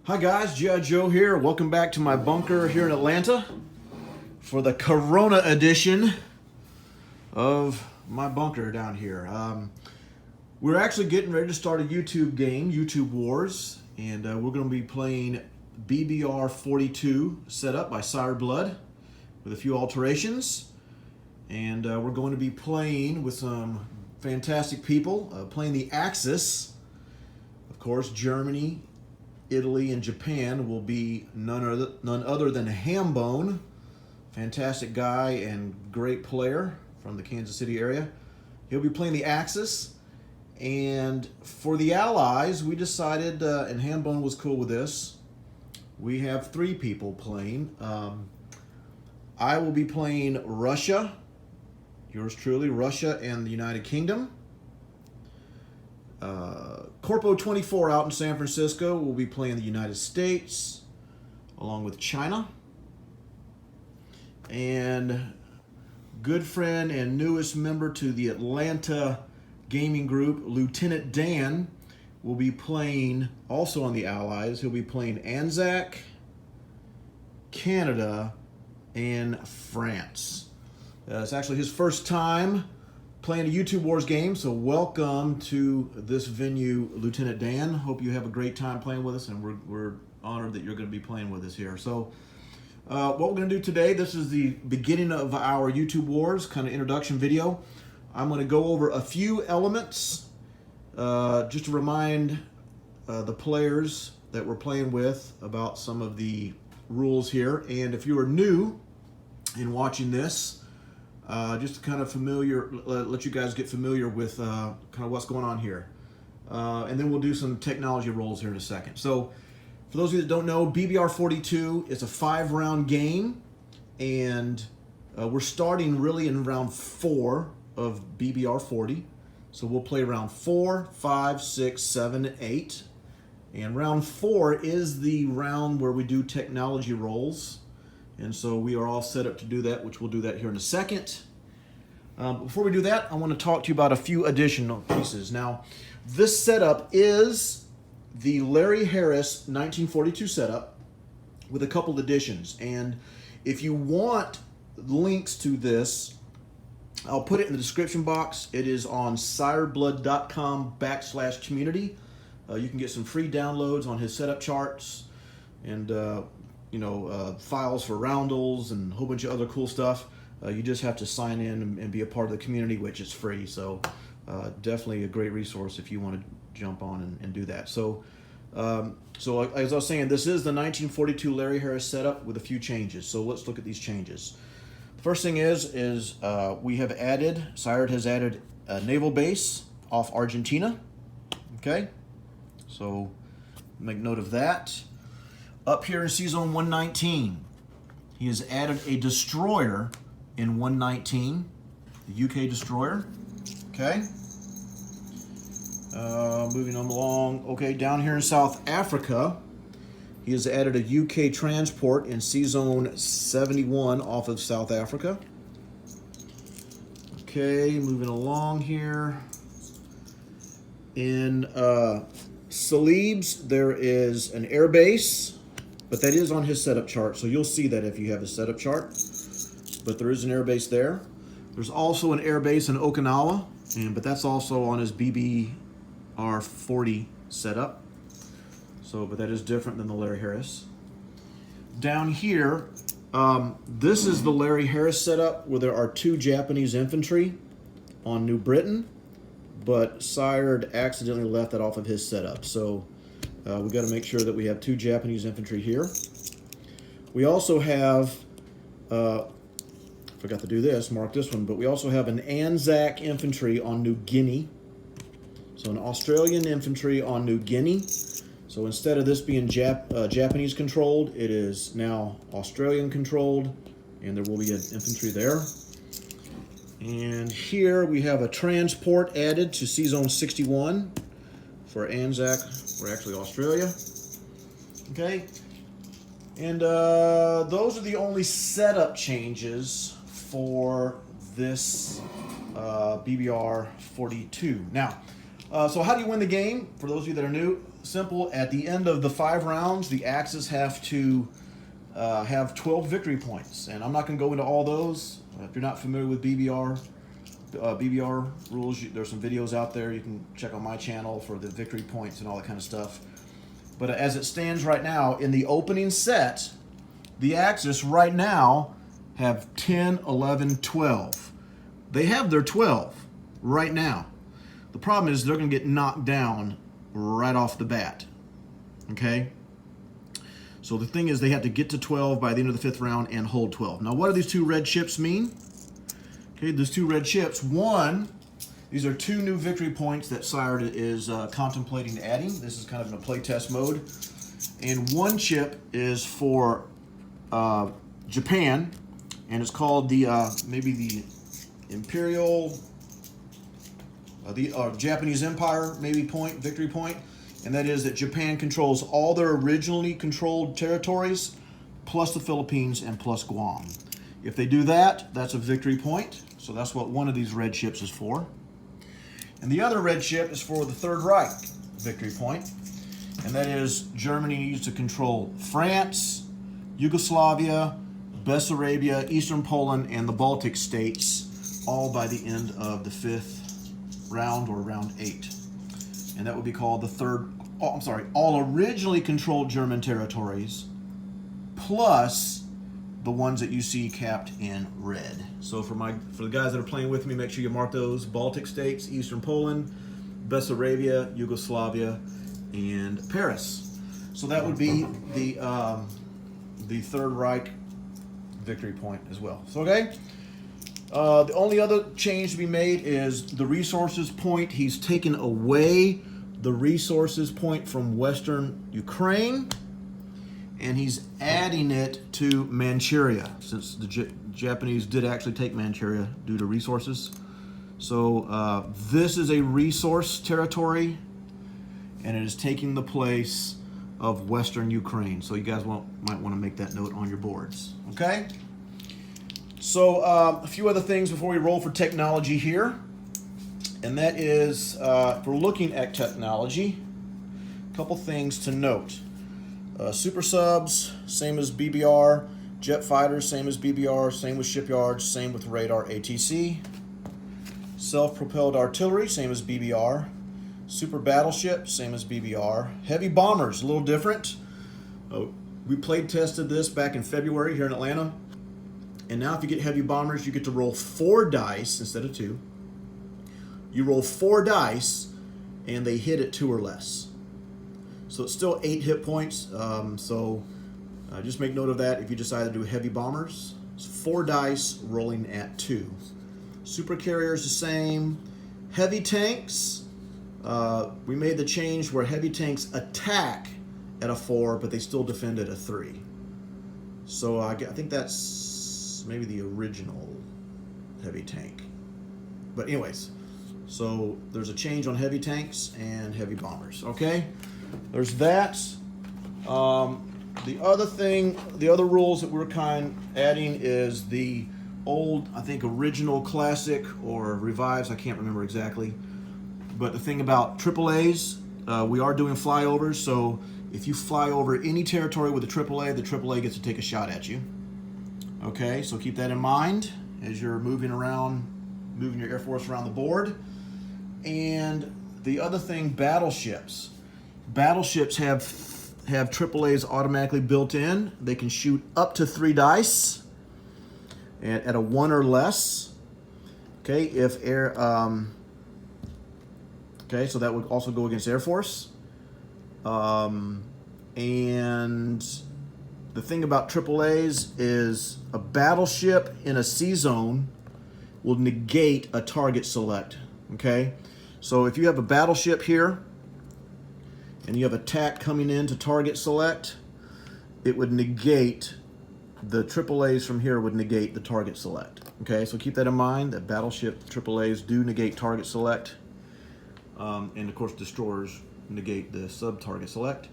Hi guys, GiJoe here. Welcome back to my bunker here in Atlanta for the Corona edition of my bunker down here. We're actually getting ready to start a YouTube game, YouTube Wars, and we're going to be playing BBR42 setup by Siredblood with a few alterations. And we're going to be playing with some fantastic people, playing the Axis. Of course, Germany, Italy, and Japan will be none other than Hambone, fantastic guy and great player from the Kansas City area. He'll be playing the Axis. And for the Allies, we decided, and Hambone was cool with this, we have 3 people playing. I will be playing Russia, yours truly, Russia and the United Kingdom. Corpo 24 out in San Francisco will be playing the United States along with China. And good friend and newest member to the Atlanta gaming group, Lieutenant Dan, will be playing also on the Allies. He'll be playing Anzac, Canada, and France. It's actually his first time playing a YouTube Wars game, so welcome to this venue, Lieutenant Dan. Hope you have a great time playing with us, and we're honored that you're going to be playing with us here. So what we're going to do today, this is the beginning of our YouTube Wars, kind of introduction video. I'm going to go over a few elements just to remind the players that we're playing with about some of the rules here. And if you are new in watching this, just to kind of let you guys get familiar with kind of what's going on here. And then we'll do some technology rolls here in a second. So for those of you that don't know, BBR42 is a 5-round game, and we're starting really in round 4 of BBR40. So we'll play round 4, 5, 6, 7, and 8. And round 4 is the round where we do technology rolls. And so we are all set up to do that, which we'll do that here in a second. Before we do that, I want to talk to you about a few additional pieces. Now, this setup is the Larry Harris 1942 setup with a couple additions. And if you want links to this, I'll put it in the description box. It is on siredblood.com/community. You can get some free downloads on his setup charts and files for roundels and a whole bunch of other cool stuff. You just have to sign in and be a part of the community, which is free. So definitely a great resource if you want to jump on and do that. So as I was saying, this is the 1942 Larry Harris setup with a few changes. So let's look at these changes. The first thing is we have Sired has added a naval base off Argentina. Okay, so make note of that. Up here in C-Zone 119, he has added a destroyer in 119, the UK destroyer. Okay. Moving on along. Okay, down here in South Africa, he has added a UK transport in C-Zone 71 off of South Africa. Okay, moving along here. In Celebes, there is an air base, but that is on his setup chart, so you'll see that if you have a setup chart. But there is an air base there. There's also an air base in Okinawa, but that's also on his BBR40 setup. So, but that is different than the Larry Harris. Down here, this is the Larry Harris setup where there are 2 Japanese infantry on New Britain, but Sired accidentally left that off of his setup. So we got to make sure that we have 2 Japanese infantry here. We also have, forgot to do this, mark this one, but we also have an Anzac infantry on New Guinea. So an Australian infantry on New Guinea. So instead of this being Japanese controlled, it is now Australian controlled, and there will be an infantry there. And here we have a transport added to C-Zone 61 for Anzac, or actually Australia. Okay, and those are the only setup changes for this BBR42. Now, So how do you win the game? For those of you that are new, simple. At the end of the 5 rounds, the Axis have to have 12 victory points. And I'm not going to go into all those. If you're not familiar with BBR rules, there's some videos out there. You can check on my channel for the victory points and all that kind of stuff. But as it stands right now, in the opening set, the Axis right now have 10, 11, 12. They have their 12 right now. The problem is they're going to get knocked down right off the bat. Okay? So the thing is they have to get to 12 by the end of the 5th round and hold 12. Now what do these 2 red chips mean? Okay, those 2 red chips. One, these are 2 new victory points that Sired is contemplating adding. This is kind of in a playtest mode. And 1 chip is for Japan, and it's called the maybe the Imperial, the Japanese Empire maybe victory point, and that is that Japan controls all their originally controlled territories, plus the Philippines and plus Guam. If they do that, that's a victory point. So that's what one of these red chips is for. And the other red chip is for the Third Reich victory point, and that is Germany needs to control France, Yugoslavia, Bessarabia, Eastern Poland, and the Baltic states, all by the end of the 5th round or round 8. And that would be called the all originally controlled German territories, plus the ones that you see capped in red. So for the guys that are playing with me, make sure you mark those: Baltic states, Eastern Poland, Bessarabia, Yugoslavia, and Paris. So that would be the Third Reich victory point as well. So okay. The only other change to be made is the resources point. He's taken away the resources point from Western Ukraine, and he's adding it to Manchuria, since the Japanese did actually take Manchuria due to resources. So this is a resource territory, and it is taking the place of Western Ukraine. So you guys might want to make that note on your boards. Okay? So a few other things before we roll for technology here. And that is, if we're looking at technology, a couple things to note. Super subs, same as BBR. Jet fighters, same as BBR. Same with shipyards, same with radar ATC. Self-propelled artillery, same as BBR. Super battleship, same as BBR. Heavy bombers, a little different. We played tested this back in February here in Atlanta. And now if you get heavy bombers, you get to roll 4 dice instead of 2. You roll 4 dice, and they hit at 2 or less. So it's still 8 hit points. Just make note of that if you decide to do heavy bombers. It's 4 dice rolling at 2. Super carriers the same. Heavy tanks, we made the change where heavy tanks attack at a 4, but they still defend at a 3. So I think that's maybe the original heavy tank. But anyways, so there's a change on heavy tanks and heavy bombers. Okay, there's that. The other rules that we're adding is the old, I think, original classic or revives, I can't remember exactly. But the thing about AAAs, we are doing flyovers, so if you fly over any territory with the AAA gets to take a shot at you. Okay, so keep that in mind as you're moving your Air Force around the board. And the other thing, battleships. Battleships have AAAs automatically built in. They can shoot up to 3 dice at a 1 or less. Okay, okay, so that would also go against Air Force. And the thing about AAAs is a battleship in a C zone will negate a target select. Okay, so if you have a battleship here and you have attack coming in to target select, it would negate the AAAs from here would negate the target select. Okay, so keep that in mind, that battleship AAAs do negate target select. And of course destroyers negate the sub-target select.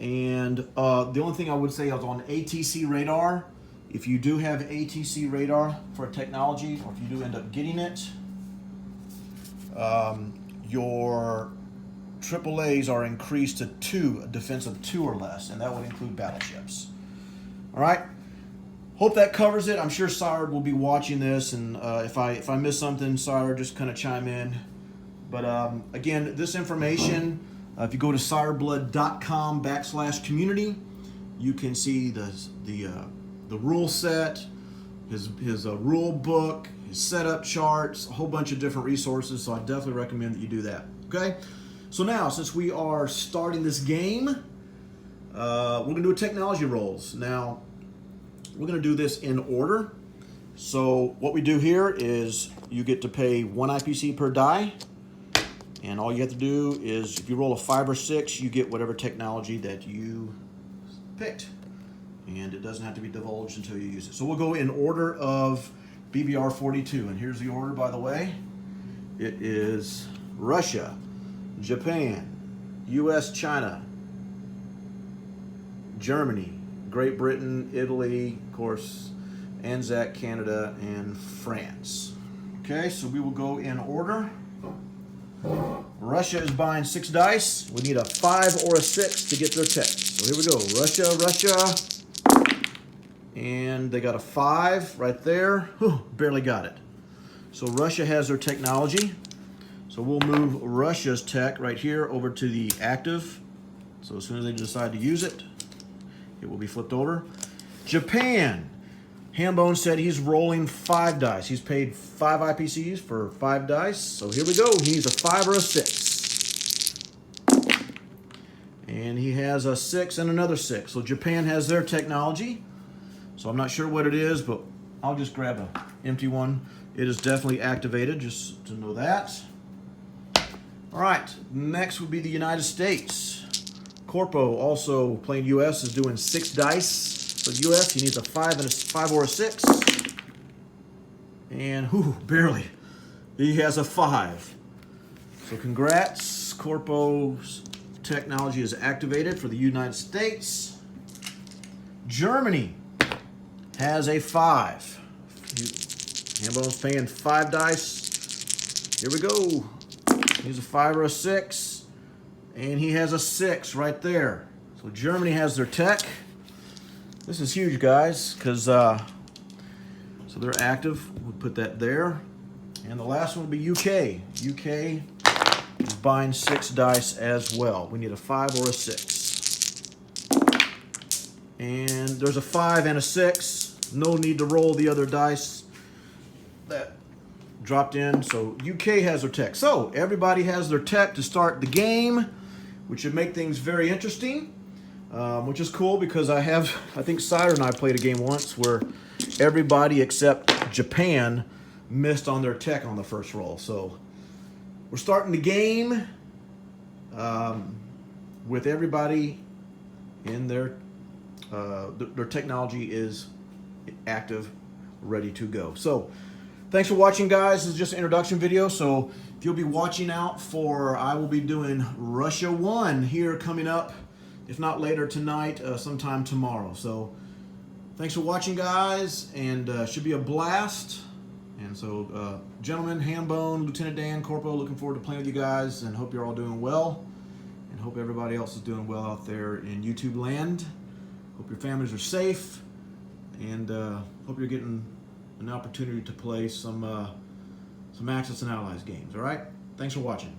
And the only thing I would say is on ATC radar, if you do have ATC radar for technology, or if you do end up getting it, your AAAs are increased to 2, a defense of 2 or less, and that would include battleships. All right. Hope that covers it. I'm sure Sired will be watching this, and if I miss something, Sired, just kind of chime in. But again, this information, if you go to siredblood.com/community, you can see the rule set, his rule book, his setup charts, a whole bunch of different resources. So I definitely recommend that you do that. Okay. So now, since we are starting this game, we're gonna do a technology rolls. Now, we're gonna do this in order. So what we do here is you get to pay 1 IPC per die. And all you have to do is, if you roll a 5 or 6, you get whatever technology that you picked. And it doesn't have to be divulged until you use it. So we'll go in order of BBR42. And here's the order, by the way. It is Russia, Japan, US, China, Germany, Great Britain, Italy, of course, Anzac, Canada, and France. Okay, so we will go in order. Russia is buying 6 dice. We need a 5 or a 6 to get their tech. So here we go. Russia. And they got a 5 right there. Whew, barely got it. So Russia has their technology. So we'll move Russia's tech right here over to the active. So as soon as they decide to use it, it will be flipped over. Japan. Hambone said he's rolling 5 dice. He's paid 5 IPCs for 5 dice. So here we go. He needs a 5 or a 6. And he has a 6 and another 6. So Japan has their technology. So I'm not sure what it is, but I'll just grab an empty one. It is definitely activated, just to know that. All right, next would be the United States. Corpo, also playing US, is doing 6 dice. For US, he needs a 5 or a 6. And barely. He has a 5. So congrats. Corpo's technology is activated for the United States. Germany has a 5. Hambone's paying 5 dice. Here we go. He's a 5 or a 6. And he has a 6 right there. So Germany has their tech. This is huge, guys, because so they're active. We'll put that there. And the last one will be UK. UK is buying 6 dice as well. We need a 5 or a 6. And there's a 5 and a 6. No need to roll the other dice that dropped in. So UK has their tech. So everybody has their tech to start the game, which should make things very interesting. Which is cool because I think Sired and I played a game once where everybody except Japan missed on their tech on the first roll. So we're starting the game with everybody in their technology is active, ready to go. So thanks for watching, guys. This is just an introduction video. So if you'll be watching out for, I will be doing Russia 1 here coming up. If not later tonight, sometime tomorrow. So thanks for watching, guys, and should be a blast. And so, gentlemen, Hambone, Lieutenant Dan, Corpo, looking forward to playing with you guys, and hope you're all doing well, and hope everybody else is doing well out there in YouTube land. Hope your families are safe, and hope you're getting an opportunity to play some Axis and Allies games. All right? Thanks for watching.